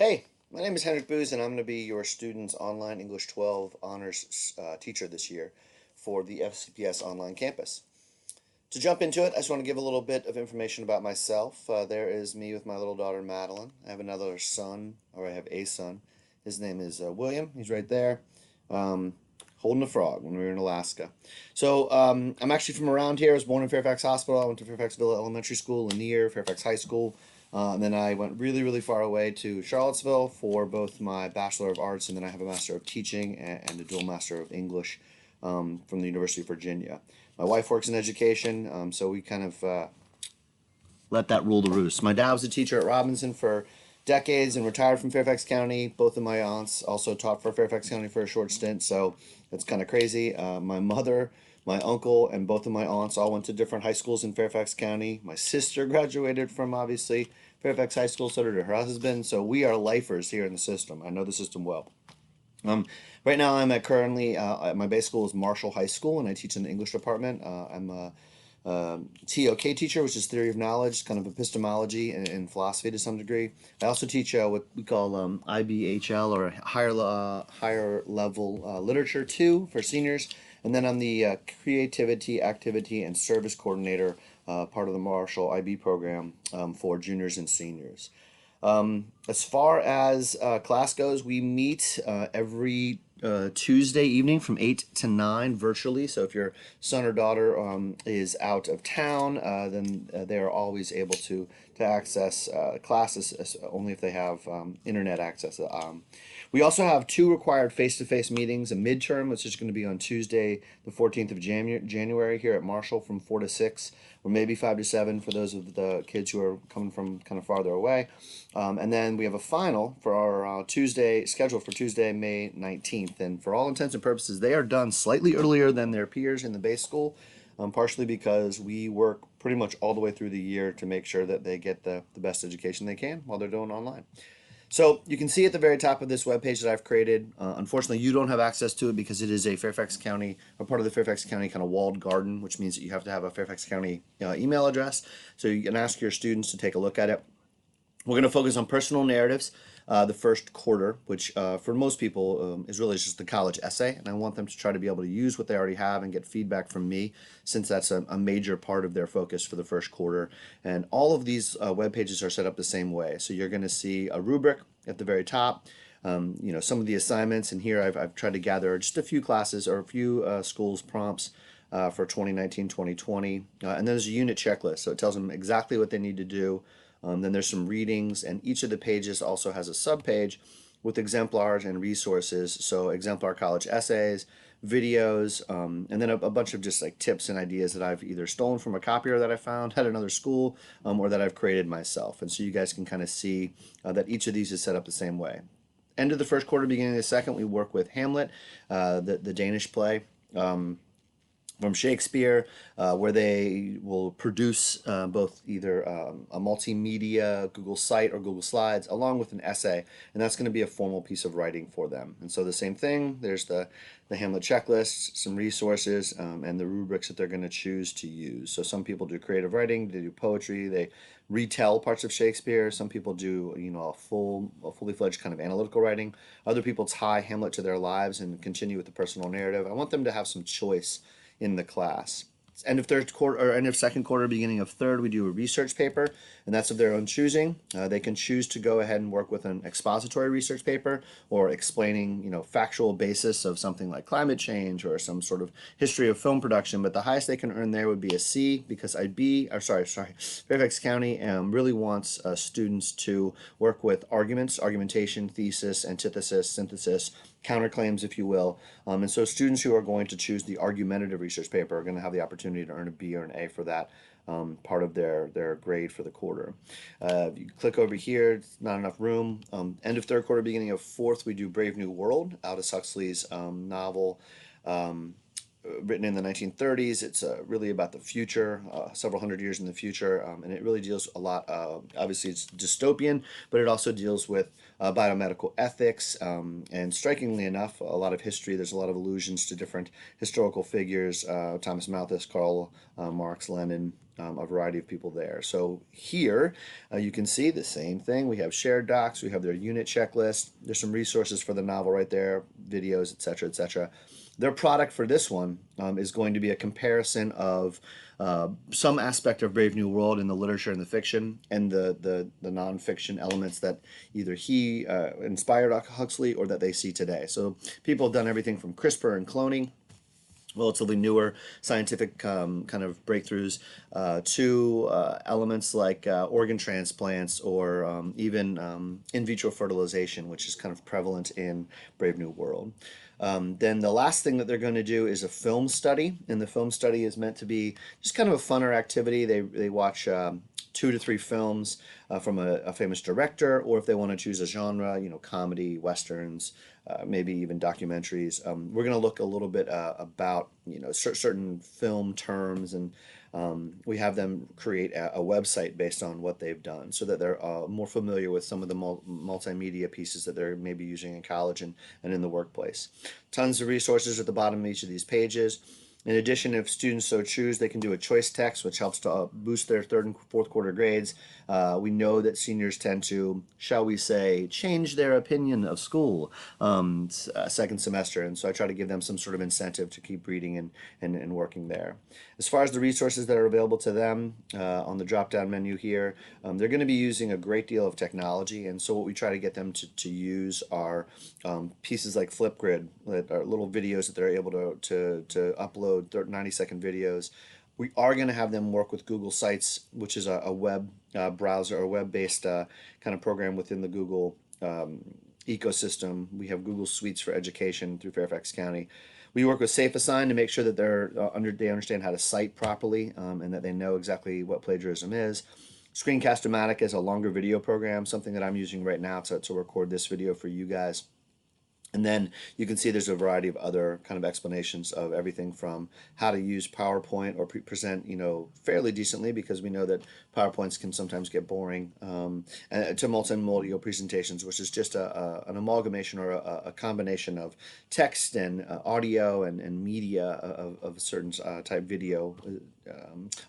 Hey, my name is Henrik Booz, and I'm going to be your student's online English 12 honors teacher this year for the FCPS online campus. To jump into it, I just want to give a little bit of information about myself. There is me with my little daughter Madeline. I have another son, or I have a son. His name is William. He's right there, um, holding a frog when we were in Alaska. I'm actually from around here. I was born in Fairfax Hospital. I went to Fairfax Villa Elementary School, Lanier, Fairfax High School. And then I went really, really far away to Charlottesville for both my Bachelor of Arts, and then I have a Master of Teaching and a dual Master of English from the University of Virginia. My wife works in education, so we kind of let that rule the roost. My dad was a teacher at Robinson for decades and retired from Fairfax County. Both of my aunts also taught for Fairfax County for a short stint, so it's kind of crazy. My mother, my uncle, and both of my aunts all went to different high schools in Fairfax County. My sister graduated from obviously Fairfax High School, so did her husband. So we are lifers here in the system. I know the system well. Um, right now, I'm currently at my base school is Marshall High School, and I teach in the English department. I'm a TOK teacher, which is theory of knowledge, kind of epistemology and philosophy to some degree. I also teach what we call IBHL, or higher level literature 2 for seniors, and then I'm the creativity, activity, and service coordinator, part of the Marshall IB program for juniors and seniors. As far as class goes, we meet every Tuesday evening from 8 to 9 virtually. So if your son or daughter is out of town, then they are always able to access classes only if they have internet access. We also have 2 required face-to-face meetings, a midterm, which is going to be on Tuesday, the 14th of January here at Marshall from 4 to 6, or maybe 5 to 7 for those of the kids who are coming from kind of farther away. And then we have a final for our Tuesday, scheduled for Tuesday, May 19th. And for all intents and purposes, they are done slightly earlier than their peers in the base school, partially because we work pretty much all the way through the year to make sure that they get the best education they can while they're doing online. So you can see at the very top of this webpage that I've created. Unfortunately, you don't have access to it because it is a Fairfax County, or part of the Fairfax County kind of walled garden, which means that you have to have a Fairfax County email address. So you can ask your students to take a look at it. We're going to focus on personal narratives, the first quarter, which for most people is really just the college essay. And I want them to try to be able to use what they already have and get feedback from me, since that's a major part of their focus for the first quarter. And all of these web pages are set up the same way. So you're going to see a rubric at the very top. Some of the assignments, and here I've tried to gather just a few classes or a few schools' prompts for 2019-2020. And then there's a unit checklist. So it tells them exactly what they need to do. Then there's some readings, and each of the pages also has a subpage with exemplars and resources. So exemplar college essays, videos, and then a bunch of just like tips and ideas that I've either stolen from a copier that I found at another school, or that I've created myself. And so you guys can kind of see that each of these is set up the same way. End of the first quarter, beginning of the second, we work with Hamlet, the Danish play. From Shakespeare, where they will produce both either a multimedia Google site or Google Slides along with an essay, and that's going to be a formal piece of writing for them. And so the same thing, there's the Hamlet checklist, some resources, and the rubrics that they're going to choose to use. So some people do creative writing, they do poetry, they retell parts of Shakespeare. Some people do, a fully fledged kind of analytical writing. Other people tie Hamlet to their lives and continue with the personal narrative. I want them to have some choice in the class. It's end of third quarter or end of second quarter, beginning of third, we do a research paper, and that's of their own choosing. They can choose to go ahead and work with an expository research paper, or explaining, factual basis of something like climate change or some sort of history of film production. But the highest they can earn there would be a C, because Fairfax County really wants students to work with arguments, argumentation, thesis, antithesis, synthesis, counterclaims, if you will. And so students who are going to choose the argumentative research paper are going to have the opportunity to earn a B or an A for that part of their grade for the quarter. If you click over here, it's not enough room. End of third quarter, beginning of fourth, we do Brave New World, Aldous Huxley's novel. Written in the 1930s. It's really about the future, several hundred years in the future, and it really deals a lot. Obviously, it's dystopian, but it also deals with biomedical ethics, and strikingly enough, a lot of history. There's a lot of allusions to different historical figures: Thomas Malthus, Karl Marx, Lenin, a variety of people there. So here you can see the same thing. We have shared docs, we have their unit checklist. There's some resources for the novel right there, videos, etc., etc. Their product for this one is going to be a comparison of some aspect of Brave New World in the literature and the fiction, and the nonfiction elements that either he inspired Huxley or that they see today. So people have done everything from CRISPR and cloning, relatively newer scientific kind of breakthroughs, to elements like organ transplants, or even in vitro fertilization, which is kind of prevalent in Brave New World. Then the last thing that they're going to do is a film study, and the film study is meant to be just kind of a funner activity. They watch 2 to 3 films from a famous director, or if they want to choose a genre, comedy, westerns, maybe even documentaries. We're going to look a little bit about certain film terms, and we have them create a website based on what they've done, so that they're more familiar with some of the multimedia pieces that they're maybe using in college and in the workplace. Tons of resources at the bottom of each of these pages. In addition, if students so choose, they can do a choice text, which helps to boost their third and fourth quarter grades. We know that seniors tend to, shall we say, change their opinion of school second semester, and so I try to give them some sort of incentive to keep reading and working there. As far as the resources that are available to them on the drop-down menu here, they're going to be using a great deal of technology, and so what we try to get them to use are pieces like Flipgrid, that are little videos that they're able to upload, 90-second videos. We are going to have them work with Google Sites, which is a web browser or web-based kind of program within the Google ecosystem. We have Google Suites for Education through Fairfax County. We work with SafeAssign to make sure that they understand how to cite properly, and that they know exactly what plagiarism is. Screencast-O-Matic is a longer video program, something that I'm using right now to record this video for you guys. And then you can see there's a variety of other kind of explanations of everything from how to use PowerPoint or present, fairly decently, because we know that PowerPoints can sometimes get boring, and to multimodal presentations, which is just an amalgamation or a combination of text and audio and media of a certain type video,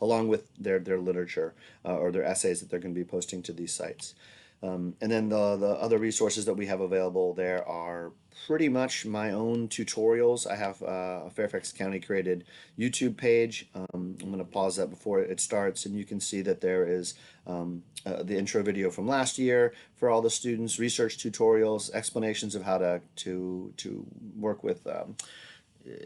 along with their literature or their essays that they're going to be posting to these sites. And then the other resources that we have available there are pretty much my own tutorials. I have a Fairfax County created YouTube page. I'm going to pause that before it starts, and you can see that there is the intro video from last year for all the students, research tutorials, explanations of how to work with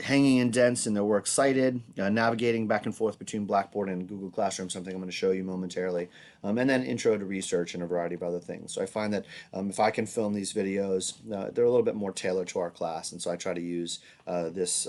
hanging indents in their works cited, navigating back and forth between Blackboard and Google Classroom, something I'm going to show you momentarily, and then intro to research and a variety of other things. So I find that if I can film these videos, they're a little bit more tailored to our class, and so I try to use this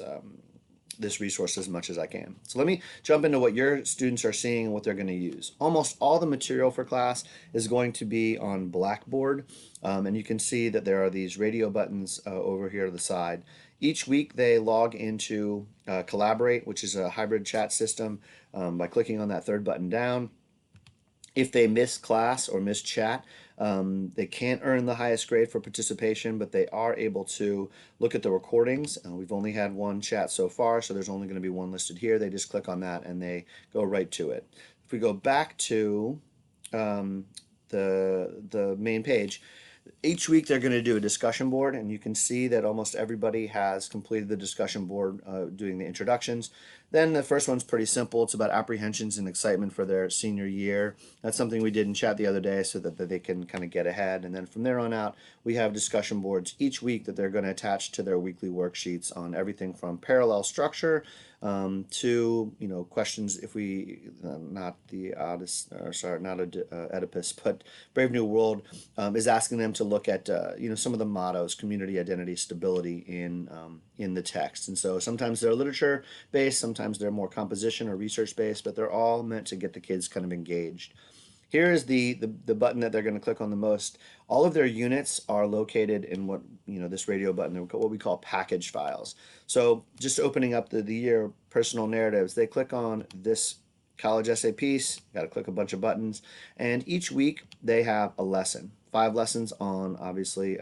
resource as much as I can. So let me jump into what your students are seeing and what they're going to use. Almost all the material for class is going to be on Blackboard, and you can see that there are these radio buttons over here to the side. Each week they log into Collaborate, which is a hybrid chat system, by clicking on that third button down. If they miss class or miss chat, they can't earn the highest grade for participation, but they are able to look at the recordings. We've only had one chat so far, so there's only going to be one listed here. They just click on that and they go right to it. If we go back to the main page, each week they're going to do a discussion board, and you can see that almost everybody has completed the discussion board doing the introductions. Then the first one's pretty simple. It's about apprehensions and excitement for their senior year. That's something we did in chat the other day so that they can kind of get ahead. And then from there on out, we have discussion boards each week that they're going to attach to their weekly worksheets on everything from parallel structure to questions. If we not the Oedipus, but Brave New World is asking them to look at some of the mottos: community, identity, stability in the text. And so sometimes they're literature based, sometimes they're more composition or research based, but they're all meant to get the kids kind of engaged. Here is the button that they're going to click on the most. All of their units are located in what, this radio button, what we call package files. So just opening up the year personal narratives, they click on this college essay piece, got to click a bunch of buttons, and each week they have a lesson, 5 lessons on, obviously,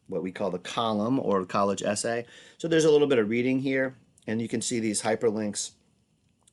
what we call the column or college essay. So there's a little bit of reading here, and you can see these hyperlinks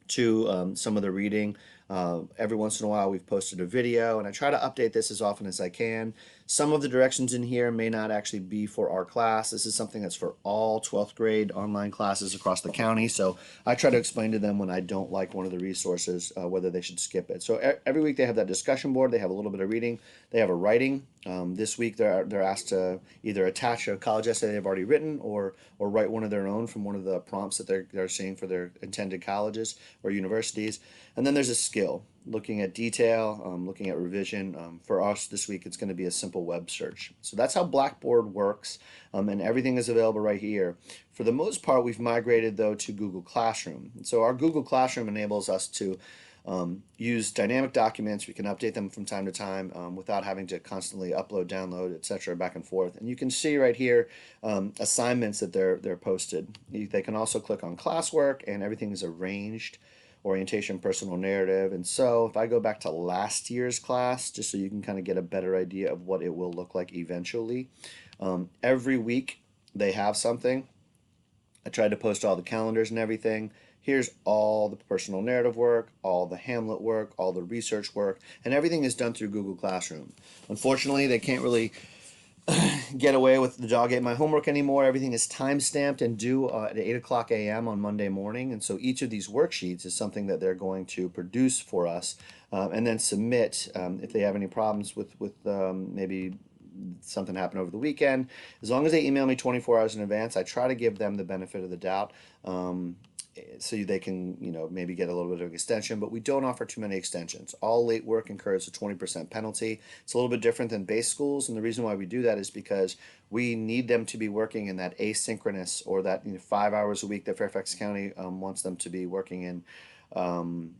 to some of the reading. Every once in a while, we've posted a video, and I try to update this as often as I can. Some of the directions in here may not actually be for our class. This is something that's for all 12th grade online classes across the county. So I try to explain to them when I don't like one of the resources, whether they should skip it. So every week they have that discussion board. They have a little bit of reading. They have a writing. This week they're asked to either attach a college essay they've already written or write one of their own from one of the prompts that they're seeing for their intended colleges or universities. And then there's a skill, looking at detail, looking at revision. For us this week, it's going to be a simple web search. So that's how Blackboard works, and everything is available right here. For the most part, we've migrated, though, to Google Classroom. So our Google Classroom enables us to use dynamic documents. We can update them from time to time without having to constantly upload, download, etc., back and forth. And you can see right here assignments that they're posted. They can also click on classwork, and everything is arranged. Orientation, personal narrative. And so if I go back to last year's class, just so you can kind of get a better idea of what it will look like eventually, every week they have something. I tried to post all the calendars and everything. Here's all the personal narrative work, all the Hamlet work, all the research work, and everything is done through Google Classroom. Unfortunately, they can't really get away with the dog ate my homework anymore. Everything is time stamped and due at 8 o'clock a.m. on Monday morning. And so each of these worksheets is something that they're going to produce for us and then submit if they have any problems with maybe something happened over the weekend. As long as they email me 24 hours in advance, I try to give them the benefit of the doubt. So they can, maybe get a little bit of extension, but we don't offer too many extensions. All late work incurs a 20% penalty. It's a little bit different than base schools, and the reason why we do that is because we need them to be working in that asynchronous or that 5 hours a week that Fairfax County wants them to be working in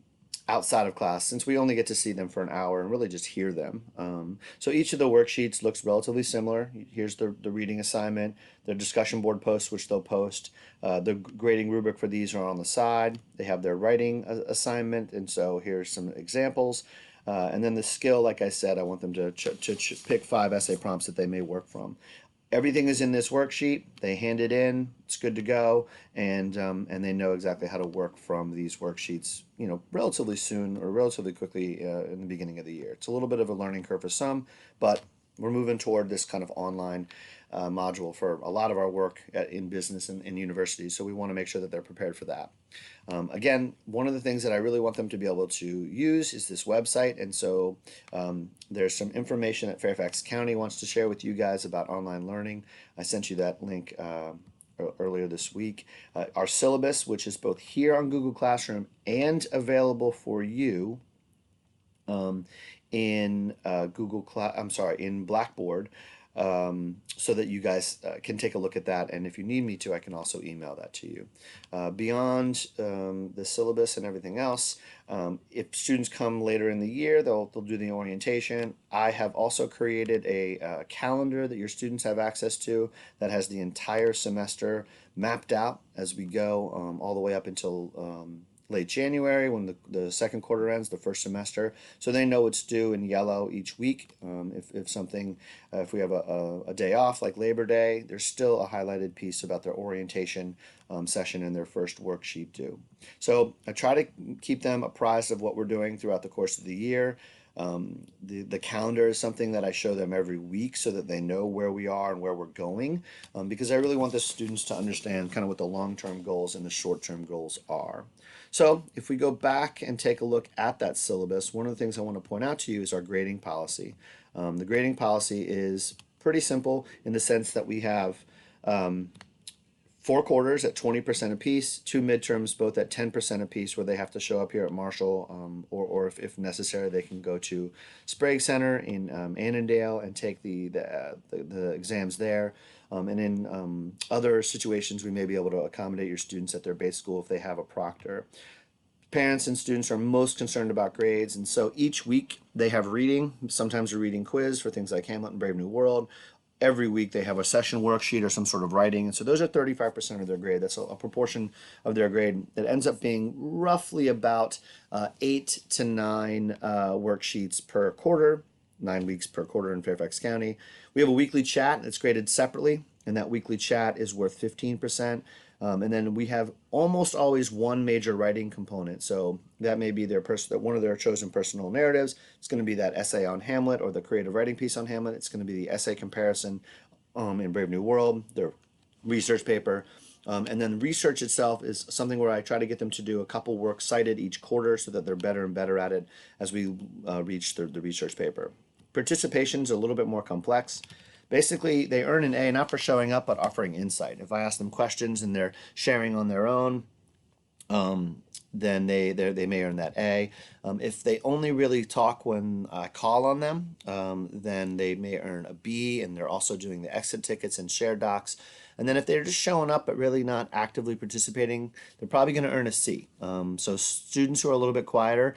outside of class, since we only get to see them for an hour and really just hear them. So each of the worksheets looks relatively similar. Here's the reading assignment, the discussion board posts, which they'll post. The grading rubric for these are on the side. They have their writing assignment, and so here's some examples. And then the skill, like I said, I want them to pick 5 essay prompts that they may work from. Everything is in this worksheet. They hand it in. It's good to go, and they know exactly how to work from these worksheets. Relatively soon or relatively quickly in the beginning of the year. It's a little bit of a learning curve for some, but we're moving toward this kind of online module for a lot of our work in business and in universities. So we want to make sure that they're prepared for that. Again, one of the things that I really want them to be able to use is this website, and so there's some information that Fairfax County wants to share with you guys about online learning. I sent you that link earlier this week. Our syllabus, which is both here on Google Classroom and available for you in in Blackboard. So that you guys can take a look at that, and if you need me to, I can also email that to you. Beyond the syllabus and everything else, if students come later in the year, they'll do the orientation. I have also created a calendar that your students have access to that has the entire semester mapped out as we go all the way up until late January when the second quarter ends, the first semester, so they know it's due in yellow each week. If we have a day off like Labor Day, there's still a highlighted piece about their orientation session and their first worksheet due. So I try to keep them apprised of what we're doing throughout the course of the year. The calendar is something that I show them every week so that they know where we are and where we're going, because I really want the students to understand kind of what the long-term goals and the short-term goals are. So if we go back and take a look at that syllabus, one of the things I want to point out to you is our grading policy. The grading policy is pretty simple in the sense that we have 4 quarters at 20% apiece, 2 midterms both at 10% apiece, where they have to show up here at Marshall, or if necessary, they can go to Sprague Center in Annandale and take the exams there. And in other situations, we may be able to accommodate your students at their base school if they have a proctor. Parents and students are most concerned about grades, and so each week they have reading, sometimes a reading quiz for things like Hamlet and Brave New World. Every week they have a session worksheet or some sort of writing, and so those are 35% of their grade. That's a proportion of their grade that ends up being roughly about 8 to 9 worksheets per quarter, 9 weeks per quarter in Fairfax County. We have a weekly chat that's graded separately, and that weekly chat is worth 15%. And then we have almost always one major writing component. So that may be one of their chosen personal narratives. It's going to be that essay on Hamlet or the creative writing piece on Hamlet. It's going to be the essay comparison in Brave New World, their research paper. And then research itself is something where I try to get them to do a couple works cited each quarter so that they're better and better at it as we reach the research paper. Participation is a little bit more complex. Basically, they earn an A not for showing up, but offering insight. If I ask them questions and they're sharing on their own, then they may earn that A. If they only really talk when I call on them, then they may earn a B, and they're also doing the exit tickets and share docs. And then if they're just showing up but really not actively participating, they're probably going to earn a C. So students who are a little bit quieter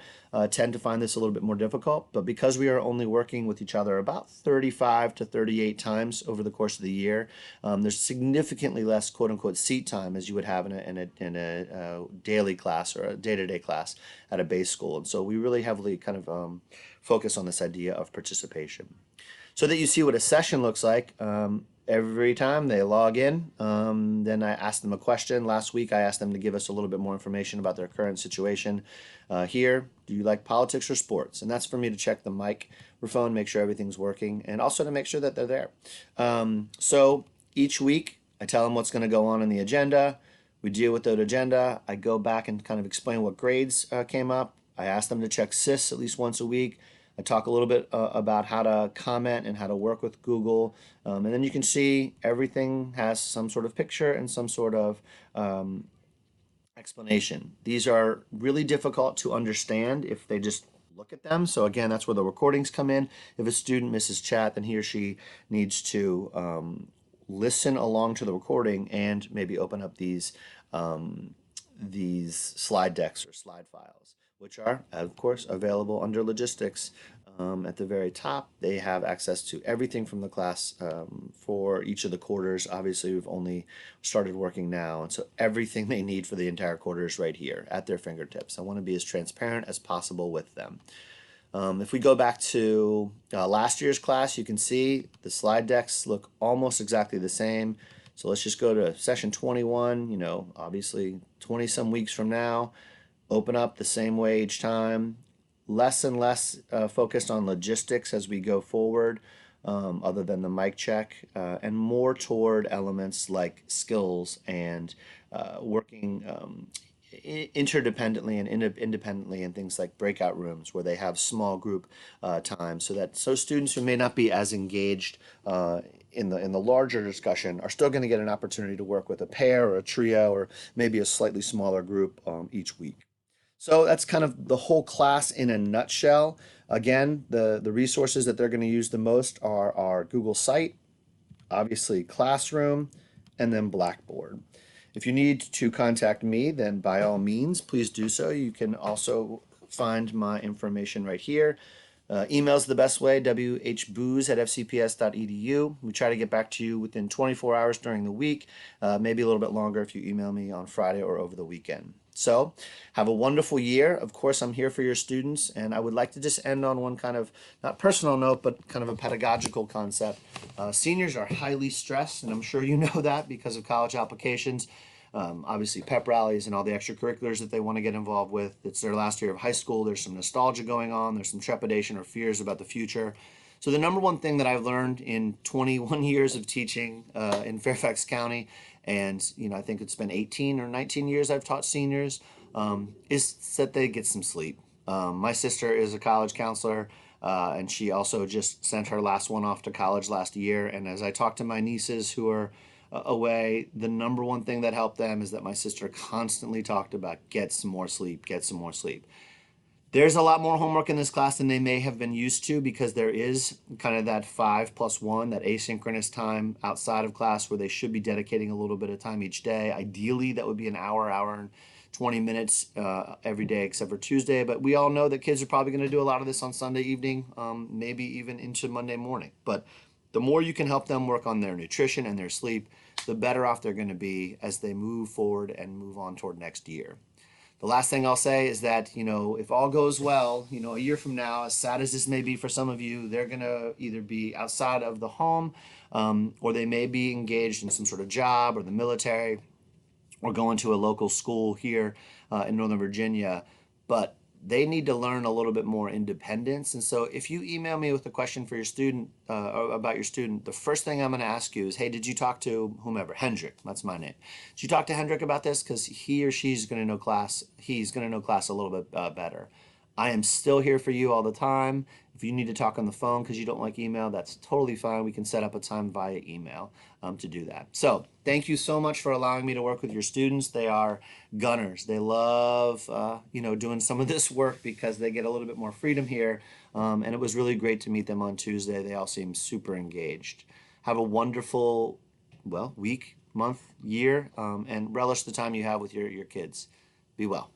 tend to find this a little bit more difficult, but because we are only working with each other about 35 to 38 times over the course of the year, there's significantly less quote-unquote seat time as you would have in a daily class or a day-to-day class at a base school. And so we really heavily kind of focus on this idea of participation. So that you see what a session looks like, every time they log in, then I ask them a question. Last week I asked them to give us a little bit more information about their current situation. Here, do you like politics or sports? And that's for me to check the microphone, make sure everything's working, and also to make sure that they're there. So each week I tell them what's going to go on in the agenda. We deal with that agenda. I go back and kind of explain what grades came up. I ask them to check SIS at least once a week. I talk a little bit about how to comment and how to work with Google. And then you can see everything has some sort of picture and some sort of explanation. These are really difficult to understand if they just look at them. So again, that's where the recordings come in. If a student misses chat, then he or she needs to listen along to the recording and maybe open up these slide decks or slide files, which are, of course, available under logistics. At the very top, they have access to everything from the class for each of the quarters. Obviously, we've only started working now, and so everything they need for the entire quarter is right here at their fingertips. I want to be as transparent as possible with them. If we go back to last year's class, you can see the slide decks look almost exactly the same. So let's just go to session 21, obviously 20 some weeks from now, open up the same way each time. Less and less focused on logistics as we go forward, other than the mic check, and more toward elements like skills and working interdependently and independently in things like breakout rooms where they have small group time, so students who may not be as engaged in the larger discussion are still going to get an opportunity to work with a pair or a trio or maybe a slightly smaller group each week. So that's kind of the whole class in a nutshell. Again, the resources that they're going to use the most are our Google Site, obviously Classroom, and then Blackboard. If you need to contact me, then by all means, please do so. You can also find my information right here. Email's the best way, whboos@fcps.edu. We try to get back to you within 24 hours during the week, maybe a little bit longer if you email me on Friday or over the weekend. So have a wonderful year. Of course, I'm here for your students, and I would like to just end on one kind of, not personal note, but kind of a pedagogical concept. Seniors are highly stressed, and I'm sure you know that because of college applications. Obviously pep rallies and all the extracurriculars that they want to get involved with. It's their last year of high school. There's some nostalgia going on. There's some trepidation or fears about the future. So the number one thing that I've learned in 21 years of teaching in Fairfax County, and I think it's been 18 or 19 years I've taught seniors, is that they get some sleep. My sister is a college counselor, and she also just sent her last one off to college last year. And as I talk to my nieces who are away, the number one thing that helped them is that my sister constantly talked about get some more sleep, get some more sleep. There's a lot more homework in this class than they may have been used to because there is kind of that 5+1, that asynchronous time outside of class where they should be dedicating a little bit of time each day. Ideally, that would be an hour and 20 minutes every day except for Tuesday. But we all know that kids are probably going to do a lot of this on Sunday evening, maybe even into Monday morning. But the more you can help them work on their nutrition and their sleep, the better off they're going to be as they move forward and move on toward next year. The last thing I'll say is that, if all goes well, a year from now, as sad as this may be for some of you, they're going to either be outside of the home or they may be engaged in some sort of job or the military or going to a local school here in Northern Virginia, but they need to learn a little bit more independence. And so if you email me with a question for your student, or about your student, the first thing I'm going to ask you is, hey, did you talk to whomever? Hendrik, that's my name. Did you talk to Hendrik about this? Because he or she's going to know class, he's going to know class a little bit better. I am still here for you all the time. If you need to talk on the phone because you don't like email, that's totally fine. We can set up a time via email to do that. So thank you so much for allowing me to work with your students. They are gunners. They love, doing some of this work because they get a little bit more freedom here. And it was really great to meet them on Tuesday. They all seem super engaged. Have a wonderful, week, month, year, and relish the time you have with your kids. Be well.